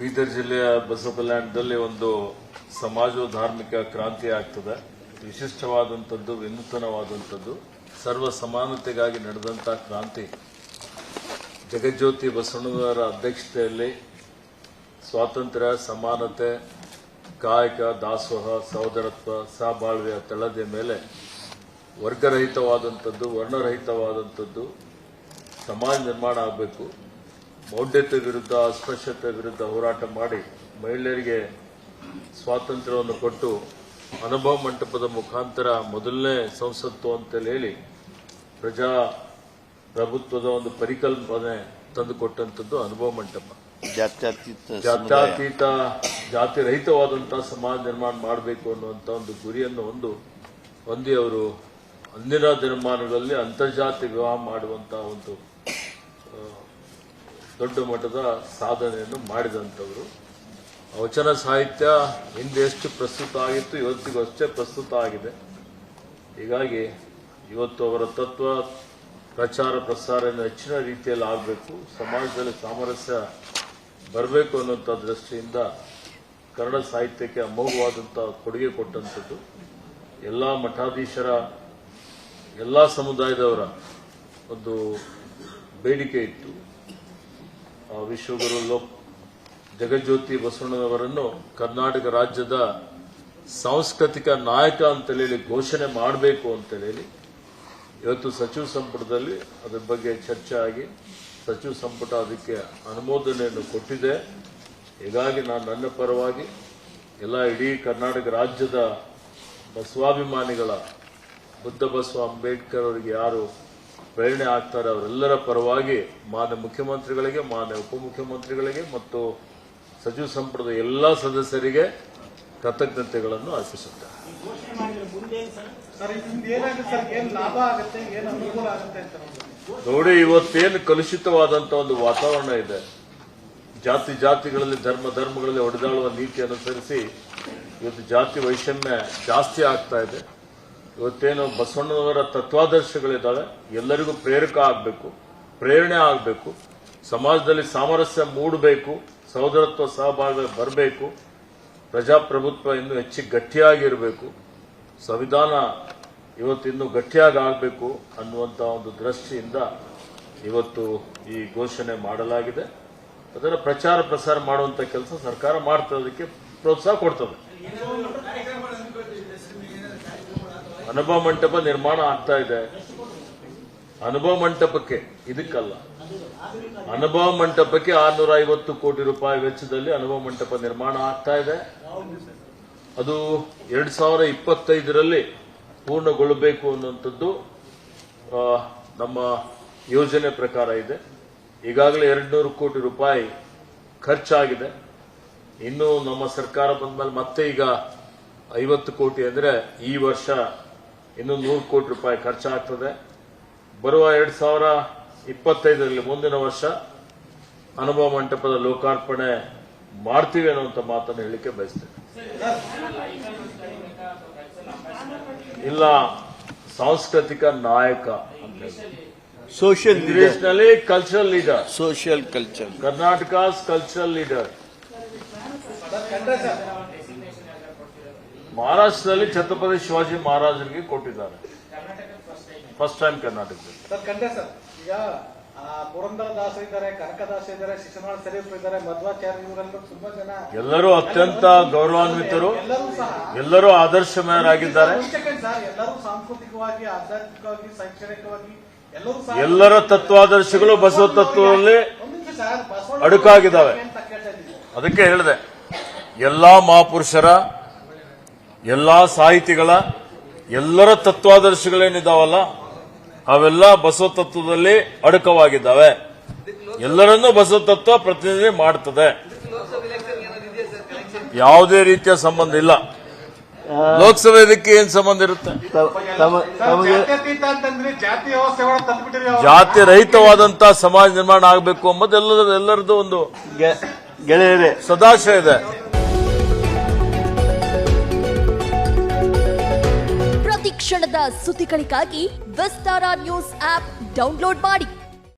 ಬೀದರ್ ಜಿಲ್ಲೆಯ ಬಸವಕಲ್ಯಾಣದಲ್ಲಿ ಒಂದು ಸಮಾಜ ಧಾರ್ಮಿಕ ಕ್ರಾಂತಿ ಆಗ್ತದೆ. ವಿಶಿಷ್ಟವಾದಂಥದ್ದು, ವಿನೂತನವಾದಂಥದ್ದು, ಸರ್ವ ಸಮಾನತೆಗಾಗಿ ನಡೆದಂಥ ಕ್ರಾಂತಿ. ಜಗಜ್ಯೋತಿ ಬಸವಣ್ಣನವರ ಅಧ್ಯಕ್ಷತೆಯಲ್ಲಿ ಸ್ವಾತಂತ್ರ್ಯ, ಸಮಾನತೆ, ಕಾಯಕ, ದಾಸೋಹ, ಸಹೋದರತ್ವ, ಸಹಬಾಳ್ವೆಯ ತಳದ ಮೇಲೆ ವರ್ಗರಹಿತವಾದಂಥದ್ದು, ವರ್ಣರಹಿತವಾದಂಥದ್ದು ಸಮಾಜ ನಿರ್ಮಾಣ ಆಗಬೇಕು. ಮೌಢ್ಯತೆ ವಿರುದ್ಧ, ಅಸ್ಪೃಶ್ಯತೆ ವಿರುದ್ಧ ಹೋರಾಟ ಮಾಡಿ ಮಹಿಳೆಯರಿಗೆ ಸ್ವಾತಂತ್ರ್ಯವನ್ನು ಕೊಟ್ಟು ಅನುಭವ ಮಂಟಪದ ಮುಖಾಂತರ ಮೊದಲನೇ ಸಂಸತ್ತು ಅಂತೇಳಿ ಹೇಳಿ ಪ್ರಜಾಪ್ರಭುತ್ವದ ಒಂದು ಪರಿಕಲ್ಪನೆ ತಂದುಕೊಟ್ಟಂಥದ್ದು ಅನುಭವ ಮಂಟಪ. ಜಾತ್ಯತೀತ, ಜಾತಿ ರಹಿತವಾದಂತಹ ಸಮಾಜ ನಿರ್ಮಾಣ ಮಾಡಬೇಕು ಅನ್ನುವಂಥ ಒಂದು ಗುರಿಯನ್ನು ಹೊಂದಿ ಅವರು ಅಂದಿನ ದಿನಮಾನಗಳಲ್ಲಿ ಅಂತರ್ಜಾತಿ ವಿವಾಹ ಮಾಡುವಂತಹ ಒಂದು ದೊಡ್ಡ ಮಟ್ಟದ ಸಾಧನೆಯನ್ನು ಮಾಡಿದಂಥವರು. ವಚನ ಸಾಹಿತ್ಯ ಹಿಂದೆ ಎಷ್ಟು ಪ್ರಸ್ತುತ ಆಗಿತ್ತು, ಇವತ್ತಿಗೂ ಅಷ್ಟೇ ಪ್ರಸ್ತುತ ಆಗಿದೆ. ಹೀಗಾಗಿ ಇವತ್ತು ಅವರ ತತ್ವ ಪ್ರಚಾರ ಪ್ರಸಾರ ಹೆಚ್ಚಿನ ರೀತಿಯಲ್ಲಿ ಆಗಬೇಕು, ಸಮಾಜದಲ್ಲಿ ಸಾಮರಸ್ಯ ಬರಬೇಕು ಅನ್ನುವಂಥ ದೃಷ್ಟಿಯಿಂದ ಕನ್ನಡ ಸಾಹಿತ್ಯಕ್ಕೆ ಅಮೋಘವಾದಂಥ ಕೊಡುಗೆ ಕೊಟ್ಟಂಥದ್ದು. ಎಲ್ಲ ಮಠಾಧೀಶರ, ಎಲ್ಲ ಸಮುದಾಯದವರ ಒಂದು ಬೇಡಿಕೆ ಇತ್ತು. ವಿಶ್ವಗುರು ಜಗಜ್ಯೋತಿ ಬಸವಣ್ಣನವರನ್ನು ಕರ್ನಾಟಕ ರಾಜ್ಯದ ಸಾಂಸ್ಕೃತಿಕ ನಾಯಕ ಅಂತೇಳಿ ಘೋಷಣೆ ಮಾಡಬೇಕು ಅಂತೇಳಿ ಇವತ್ತು ಸಚಿವ ಸಂಪುಟದಲ್ಲಿ ಅದರ ಬಗ್ಗೆ ಚರ್ಚೆ ಆಗಿ ಸಚಿವ ಸಂಪುಟ ಅದಕ್ಕೆ ಅನುಮೋದನೆಯನ್ನು ಕೊಟ್ಟಿದೆ. ಹೀಗಾಗಿ ನಾನು ನನ್ನ ಪರವಾಗಿ ಎಲ್ಲ ಇಡೀ ಕರ್ನಾಟಕ ರಾಜ್ಯದ ಬಸವಾಭಿಮಾನಿಗಳ, ಬುದ್ಧ ಬಸವ ಅಂಬೇಡ್ಕರ್ ಅವರಿಗೆ ಯಾರು ಪ್ರೇರಣೆ ಆಗ್ತಾರೆ ಅವರೆಲ್ಲರ ಪರವಾಗಿ ಮಾನ್ಯ ಮುಖ್ಯಮಂತ್ರಿಗಳಿಗೆ, ಮಾನ್ಯ ಉಪಮುಖ್ಯಮಂತ್ರಿಗಳಿಗೆ ಮತ್ತು ಸಚಿವ ಸಂಪುಟದ ಎಲ್ಲ ಸದಸ್ಯರಿಗೆ ಕೃತಜ್ಞತೆಗಳನ್ನು ಅರ್ಪಿಸುತ್ತಾರೆ. ನೋಡಿ, ಇವತ್ತೇನು ಕಲುಷಿತವಾದಂತಹ ಒಂದು ವಾತಾವರಣ ಇದೆ, ಜಾತಿಗಳಲ್ಲಿ, ಧರ್ಮಗಳಲ್ಲಿ ಹೊಡೆದಾಳುವ ನೀತಿ ಅನುಸರಿಸಿ ಇವತ್ತು ಜಾತಿ ವೈಷಮ್ಯ ಜಾಸ್ತಿ ಆಗ್ತಾ ಇದೆ. ಇವತ್ತೇನು ಬಸವಣ್ಣನವರ ತತ್ವಾದರ್ಶಗಳಿದ್ದಾವೆ, ಎಲ್ಲರಿಗೂ ಪ್ರೇರಕ ಆಗಬೇಕು, ಪ್ರೇರಣೆ ಆಗಬೇಕು, ಸಮಾಜದಲ್ಲಿ ಸಾಮರಸ್ಯ ಮೂಡಬೇಕು, ಸಹೋದರತ್ವ, ಸಹಬಾಳ್ವೆ ಬರಬೇಕು, ಪ್ರಜಾಪ್ರಭುತ್ವ ಇನ್ನೂ ಹೆಚ್ಚು ಗಟ್ಟಿಯಾಗಿರಬೇಕು, ಸಂವಿಧಾನ ಇವತ್ತು ಇನ್ನೂ ಗಟ್ಟಿಯಾಗಿ ಆಗಬೇಕು ಅನ್ನುವಂಥ ಒಂದು ದೃಷ್ಟಿಯಿಂದ ಇವತ್ತು ಈ ಘೋಷಣೆ ಮಾಡಲಾಗಿದೆ. ಅದರ ಪ್ರಚಾರ ಪ್ರಸಾರ ಮಾಡುವಂಥ ಕೆಲಸ ಸರ್ಕಾರ ಮಾಡ್ತದೆ, ಅದಕ್ಕೆ ಪ್ರೋತ್ಸಾಹ ಕೊಡ್ತದೆ. ಅನುಭವ ಮಂಟಪ ನಿರ್ಮಾಣ ಆಗ್ತಾ ಇದೆ. ಅನುಭವ ಮಂಟಪಕ್ಕೆ, ಇದಕ್ಕಲ್ಲ, ಅನುಭವ ಮಂಟಪಕ್ಕೆ 650 ಕೋಟಿ ರೂಪಾಯಿ ವೆಚ್ಚದಲ್ಲಿ ಅನುಭವ ಮಂಟಪ ನಿರ್ಮಾಣ ಆಗ್ತಾ ಇದೆ. ಅದು 2025ರಲ್ಲಿ ಪೂರ್ಣಗೊಳ್ಳಬೇಕು ಅನ್ನುವಂಥದ್ದು ನಮ್ಮ ಯೋಜನೆ ಪ್ರಕಾರ ಇದೆ. ಈಗಾಗಲೇ 200 ಕೋಟಿ ರೂಪಾಯಿ ಖರ್ಚಾಗಿದೆ. ಇನ್ನು ನಮ್ಮ ಸರ್ಕಾರ ಬಂದ ಮೇಲೆ ಮತ್ತೆ ಈಗ 50 ಕೋಟಿ ಅಂದ್ರೆ ಈ ವರ್ಷ ಇನ್ನು 100 ಕೋಟಿ ರೂಪಾಯಿ ಖರ್ಚಾಗ್ತದೆ. ಬರುವ 2025ರಲ್ಲಿ ಮುಂದಿನ ವರ್ಷ ಅನುಭವ ಮಂಟಪದ ಲೋಕಾರ್ಪಣೆ ಮಾಡ್ತೀವಿ ಅನ್ನುವಂಥ ಮಾತನ್ನು ಹೇಳಿಕೆ ಬಯಸ್ತೇನೆ. ಇಲ್ಲ, ಸಾಂಸ್ಕೃತಿಕ ನಾಯಕ ಸೋಷಿಯಲ್ ಇಂಗ್ಲಿಷ್ನಲ್ಲಿ cultural leader, social culture, Karnataka's cultural leader. ಮಹಾರಾಷ್ಟ್ರದಲ್ಲಿ ಛತ್ರಪತಿ ಶಿವಾಜಿ ಮಹಾರಾಜರಿಗೆ ಕೊಟ್ಟಿದ್ದಾರೆ, ಫಸ್ಟ್ ಟೈಮ್ ಕರ್ನಾಟಕದಲ್ಲಿ. ಈಗ ಪುರಂದರದಾಸ ಇದ್ದಾರೆ, ಕನಕದಾಸ ಇದ್ದಾರೆ, ಶಿಶುನಾಳ ಶರೀಫ್ ಇದ್ದಾರೆ, ಮಧ್ವಾಚಾರ್ಯ, ಇವರೆಲ್ಲರೂ ತುಂಬಾ ಜನ, ಎಲ್ಲರೂ ಅತ್ಯಂತ ಗೌರವಾನ್ವಿತರು, ಎಲ್ಲರೂ ಆದರ್ಶಮಯರಾಗಿದ್ದಾರೆ. ಎಲ್ಲರೂ ಸಾಂಸ್ಕೃತಿಕವಾಗಿ, ಆಧ್ಯಾತ್ಮಿಕವಾಗಿ, ಶೈಕ್ಷಣಿಕವಾಗಿ ಎಲ್ಲರ ತತ್ವಾದರ್ಶಗಳು ಬಸವ ತತ್ವದಲ್ಲಿ ಅಡುಕಾಗಿದ್ದಾವೆ. ಅದಕ್ಕೆ ಹೇಳಿದೆ, ಎಲ್ಲಾ ಮಹಾಪುರುಷರ, ಎಲ್ಲಾ ಸಾಹಿತಿಗಳ, ಎಲ್ಲರ ತತ್ವಾದರ್ಶಗಳೇನಿದಾವಲ್ಲ ಅವೆಲ್ಲ ಬಸವ ತತ್ವದಲ್ಲಿ ಅಡಕವಾಗಿದ್ದಾವೆ. ಎಲ್ಲರನ್ನೂ ಬಸವ ತತ್ವ ಪ್ರತಿನಿಧಿ ಮಾಡ್ತದೆ. ಯಾವುದೇ ರೀತಿಯ ಸಂಬಂಧ ಇಲ್ಲ. ಲೋಕಸಭೆ ಇದಕ್ಕೆ ಏನ್ ಸಂಬಂಧ ಇರುತ್ತೆ? ಜಾತಿ ರಹಿತವಾದಂತಹ ಸಮಾಜ ನಿರ್ಮಾಣ ಆಗಬೇಕು ಎಂಬುದು ಎಲ್ಲರದ್ದು ಒಂದು ಗೆಳೆಯರೇ ಸದಾಶಯ ಇದೆ. ಪ್ರತಿ ಕ್ಷಣದ ಸುದ್ದಿಗಳಿಗಾಗಿ ವಿಸ್ತಾರ ನ್ಯೂಸ್ ಆಪ್ ಡೌನ್ಲೋಡ್ ಮಾಡಿ.